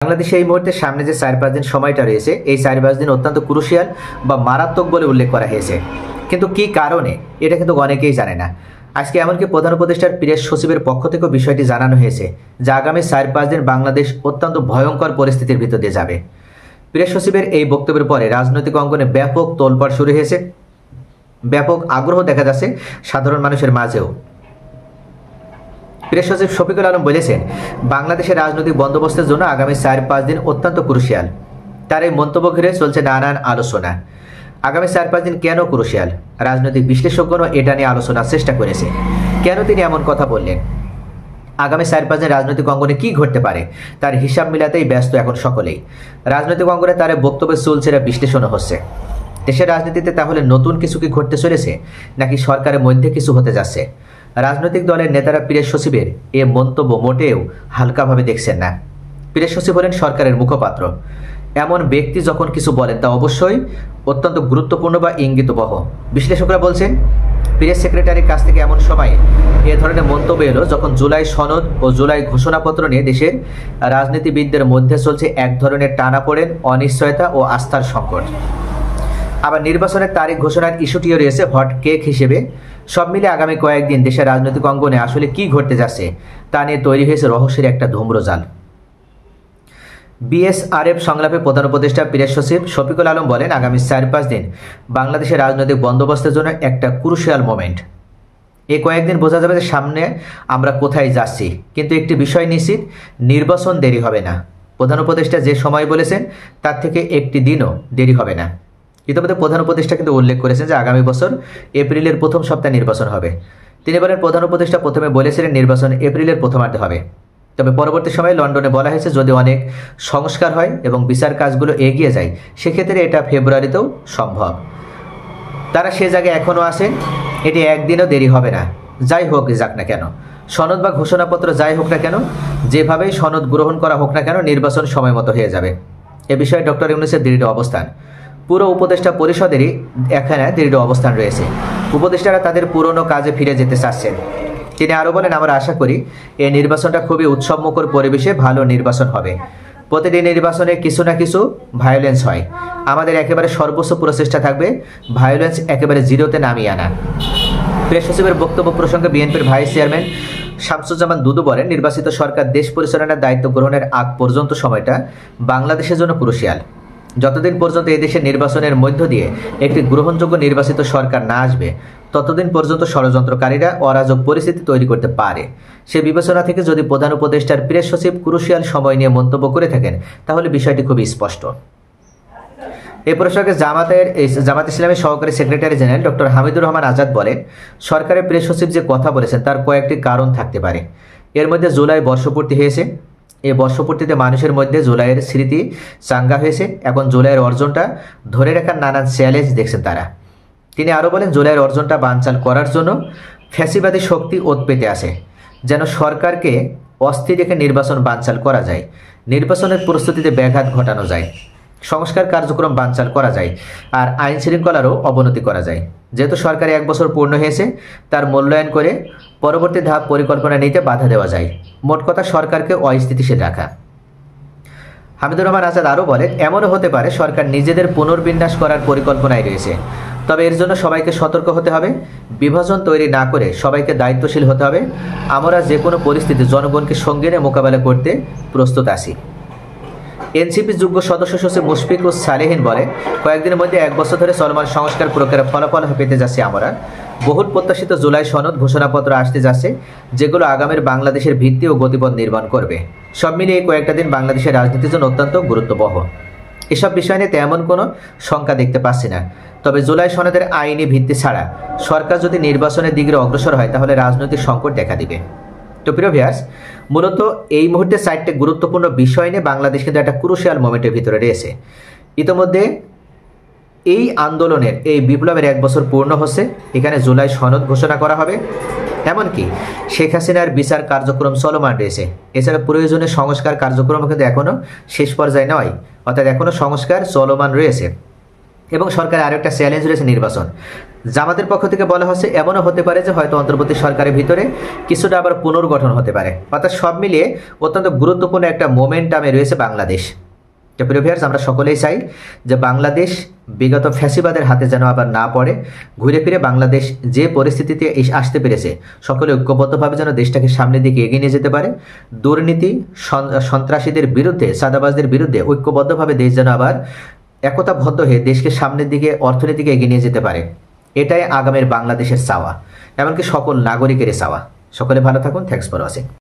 বাংলাদেশে এই মুহূর্তে সামনে যে 4-5 দিন সময়টা রয়েছে, এই 4-5 দিন অত্যন্ত ক্রুশিয়াল বা মারাত্মক বলে উল্লেখ করা হয়েছে। কিন্তু কি কারণে এটা কিন্তু অনেকেই জানে না। আজকে এমনকি প্রধান উপদেষ্টার প্রেস সচিবের পক্ষ থেকেও বিষয়টি জানানো হয়েছে যে আগামী 4-5 দিন বাংলাদেশ অত্যন্ত ভয়ঙ্কর পরিস্থিতির ভিতর দিয়ে যাবে। প্রেস সচিবের এই বক্তব্যের পরে রাজনৈতিক অঙ্গনে ব্যাপক তোলপাড় শুরু হয়েছে, ব্যাপক আগ্রহ দেখা যাচ্ছে সাধারণ মানুষের মাঝেও। প্রেস সচিব শফিকুল আলম বলেছেন, বাংলাদেশের রাজনৈতিক বন্দোবস্তের জন্য আগামী 4-5 দিন অত্যন্ত ক্রুশিয়াল। তার এই মন্তব্য ঘিরে চলছে নানান আলোচনা। আগামী 4-5 দিন কেন ক্রুশিয়াল? রাজনৈতিক বিশ্লেষকগণও এটা নিয়ে আলোচনার চেষ্টা করেছে। কেন তিনি এমন কথা বললেন? আগামী 4-5 দিন রাজনৈতিক অঙ্গনে কি ঘটতে পারে তার হিসাব মিলাতেই ব্যস্ত এখন সকলেই। রাজনৈতিক অঙ্গনে তার বক্তব্যের চলছেরা বিশ্লেষণও হচ্ছে। দেশের রাজনীতিতে তাহলে নতুন কিছু কি ঘটতে চলেছে, নাকি সরকারের মধ্যে কিছু হতে যাচ্ছে? রাজনৈতিক দলের নেতারা প্রেস সচিবের এ মন্তব্য মোটেও হালকাভাবে দেখছেন না। প্রেস সচিব হলেন সরকারের মুখপাত্র। এমন ব্যক্তি যখন কিছু বলেন তা অবশ্যই অত্যন্ত গুরুত্বপূর্ণ বা ইঙ্গিতবহ। বিশ্লেষকরা বলছেন, প্রেস সেক্রেটারির কাছ থেকে এমন সময়ে এ ধরনের মন্তব্য এলো যখন জুলাই সনদ ও জুলাই ঘোষণাপত্র নিয়ে দেশের রাজনীতিবিদদের মধ্যে চলছে এক ধরনের টানাপোড়েন, অনিশ্চয়তা ও আস্থার সংকট। আবার নির্বাচনের তারিখ ঘোষণার ইস্যুটিও রয়েছে হট কেক হিসেবে। সব মিলে আগামী কয়েকদিন দেশের রাজনৈতিক অঙ্গনে আসলে কি ঘটতে যাচ্ছে তা নিয়ে তৈরি হয়েছে রহস্যের একটা ধূম্রজাল। বিএসআরএফ সংলাপে প্রধান উপদেষ্টা প্রেস সচিব শফিকুল আলম বলেন, আগামী 4-5 দিন বাংলাদেশের রাজনৈতিক বন্দোবস্তের জন্য একটা ক্রুশিয়াল মোমেন্ট। এই কয়েকদিন বোঝা যাবে যে সামনে আমরা কোথায় যাচ্ছি, কিন্তু একটি বিষয় নিশ্চিত, নির্বাচন দেরি হবে না। প্রধান উপদেষ্টা যে সময় বলেছেন তার থেকে একটি দিনও দেরি হবে না। ইতিমধ্যে প্রধান উপদেষ্টা কিন্তু উল্লেখ করেছেন যে আগামী বছর এপ্রিলের প্রথম সপ্তাহে নির্বাচন হবে। তিনি বলেন, প্রধান উপদেষ্টা প্রথমে বলেছিলেন নির্বাচন এপ্রিলের প্রথমার্ধে হবে। তবে পরবর্তী সময়ে লন্ডনে বলা হয়েছে যদি অনেক সংস্কার হয় এবং বিচার কাজগুলো এগিয়ে যায় সেক্ষেত্রে এটা ফেব্রুয়ারিতেও সম্ভব। তারা সে জায়গায় এখনও আছেন, এটি একদিনও দেরি হবে না। যাই হোক যাক না কেন, সনদ বা ঘোষণাপত্র যাই হোক না কেন, যেভাবেই সনদ গ্রহণ করা হোক না কেন, নির্বাচন সময় মতো হয়ে যাবে। এ বিষয়ে ডক্টর ইউনূসের দৃঢ় অবস্থান। পুরো উপদেষ্টা পরিষদেরই এখানে দৃঢ় অবস্থান রয়েছে। উপদেষ্টারা তাদের পুরনো কাজে ফিরে যেতে চাচ্ছেন। তিনি আরও বলেন, আমরা আশা করি এই নির্বাচনটা খুবই উৎসবমুখর পরিবেশে ভালো নির্বাচন হবে। প্রতিটি নির্বাচনে কিছু না কিছু ভায়োলেন্স হয়। আমাদের একেবারে সর্বোচ্চ প্রচেষ্টা থাকবে ভায়োলেন্স একেবারে জিরোতে নামিয়ে আনা। প্রেস সচিবের বক্তব্য প্রসঙ্গে বিএনপির ভাইস চেয়ারম্যান শামসুজ্জামান দুদু বলেন, নির্বাচিত সরকার দেশ পরিচালনার দায়িত্ব গ্রহণের আগ পর্যন্ত সময়টা বাংলাদেশের জন্য ক্রুশিয়াল। যতদিন পর্যন্ত এদেশের নির্বাচনের মধ্য দিয়ে একটি গ্রহণযোগ্য নির্বাচিত সরকার না আসবে ততদিন পর্যন্ত ষড়যন্ত্রকারীরা অরাজক পরিস্থিতি তৈরি করতে পারে। সে বিবেচনা থেকে যদি প্রধান উপদেষ্টার প্রেস সচিব ক্রুশিয়াল সময় নিয়ে মন্তব্য করে থাকেন তাহলে বিষয়টি খুবই স্পষ্ট। এই প্রসঙ্গে জামাত ইসলামের সহকারী secretary general doctor Hamidur Rahman Azad বলেন, সরকারের প্রেস সচিব যে কথা বলেছেন তার কয়েকটি কারণ থাকতে পারে। এর মধ্যে জুলাই বর্ষপূর্তি হয়েছে। এই বর্ষপূর্তিতে মানুষের মধ্যে জুলাইয়ের স্মৃতি চাঙ্গা হয়েছে। এখন জুলাইয়ের অর্জনটা ধরে রাখার নানান চ্যালেঞ্জ দেখছেন তারা। তিনি আরও বলেন, জুলাইয়ের অর্জনটা বানচাল করার জন্য ফ্যাসিবাদী শক্তি ওত পেতে আসে, যেন সরকারকে অস্থির রেখে নির্বাচন বানচাল করা যায়, নির্বাচনের প্রস্তুতিতে ব্যাঘাত ঘটানো যায়, সংস্কার কার্যক্রম বানচাল করা যায়, আর আইন শৃঙ্খলারও অবনতি করা যায়। যেহেতু সরকার 1 বছর পূর্ণ হয়েছে, তার মূল্যায়ন করে পরবর্তী ধাপ পরিকল্পনা নিতে বাধা দেওয়া যায়। মোট কথা সরকারকে অস্থিতিশীল রাখা। হামিদুর রহমান আজাদ আরও বলেন, এমনও হতে পারে সরকার নিজেদের পুনর্বিন্যাস করার পরিকল্পনায় রয়েছে। তবে এর জন্য সবাইকে সতর্ক হতে হবে, বিভাজন তৈরি না করে সবাইকে দায়িত্বশীল হতে হবে। আমরা যে কোনো পরিস্থিতি জনগণকে সঙ্গে নিয়ে মোকাবেলা করতে প্রস্তুত আছি। এনসিপি যুগ্ম সদস্য সচিব মুশফিকুর সালেহীন বলেন, কয়েকদিনের মধ্যে 1 বছর ধরে চলমান সংস্কার প্রক্রিয়ার ফলাফল পেতে যাচ্ছে আমরা। বহুল প্রত্যাশিত জুলাই সনদ ঘোষণাপত্র আসতে যাচ্ছে, যেগুলো আগামীর বাংলাদেশের ভিত্তি ও গতিপথ নির্মাণ করবে। সব মিলিয়ে কয়েকটা দিন বাংলাদেশের রাজনীতির জন্য অত্যন্ত গুরুত্ববহ। এসব বিষয় নিয়ে তেমন কোনো শঙ্কা দেখতে পাচ্ছি না। তবে জুলাই সনদের আইনি ভিত্তি ছাড়া সরকার যদি নির্বাচনের দিকে অগ্রসর হয় তাহলে রাজনৈতিক সংকট দেখা দিবে। তো প্রিয় ভিউয়ার্স, মূলত এই মুহূর্তে 4টি গুরুত্বপূর্ণ বিষয় নিয়ে বাংলাদেশ কিন্তু একটা ক্রুশিয়াল মোমেন্টের ভিতরে রয়েছে। ইতিমধ্যে এই আন্দোলনের, এই বিপ্লবের 1 বছর পূর্ণ হচ্ছে। এখানে জুলাই সনদ ঘোষণা করা হবে, এমনকি শেখ হাসিনার বিচার কার্যক্রম চলমান রয়েছে। এছাড়া প্রয়োজনীয় সংস্কার কার্যক্রম কিন্তু এখনও শেষ পর্যায়ে নয়, অর্থাৎ এখনও সংস্কার চলমান রয়েছে। এবং সরকারের আরেকটা চ্যালেঞ্জ রয়েছে নির্বাচন। জামাতের পক্ষ থেকে বলা হচ্ছে এমনও হতে পারে যে হয়তো অন্তর্বর্তী সরকারের ভিতরে কিছুটা আবার পুনর্গঠন হতে পারে। অর্থাৎ সব মিলিয়ে অত্যন্ত গুরুত্বপূর্ণ একটা মোমেন্টামে রয়েছে বাংলাদেশ। তো প্রিয় ভিউয়ার্স, আমরা সকলেই চাই যে বাংলাদেশ বিগত ফ্যাসিবাদের হাতে যেন আবার না পড়ে, ঘুরে ফিরে বাংলাদেশ যে পরিস্থিতিতে আসতে পেরেছে সকলে ঐক্যবদ্ধভাবে যেন দেশটাকে সামনের দিকে এগিয়ে নিয়ে যেতে পারে। দুর্নীতি, সন্ত্রাসীদের বিরুদ্ধে, চাঁদাবাজদের বিরুদ্ধে ঐক্যবদ্ধভাবে দেশ যেন আবার একতাবদ্ধ হয়ে দেশকে সামনের দিকে, অর্থনীতিকে এগিয়ে নিয়ে যেতে পারে। এটাই আগামীর বাংলাদেশের চাওয়া, এমনকি সকল নাগরিকের চাওয়া। সকলে ভালো থাকুন। Thanks for watching.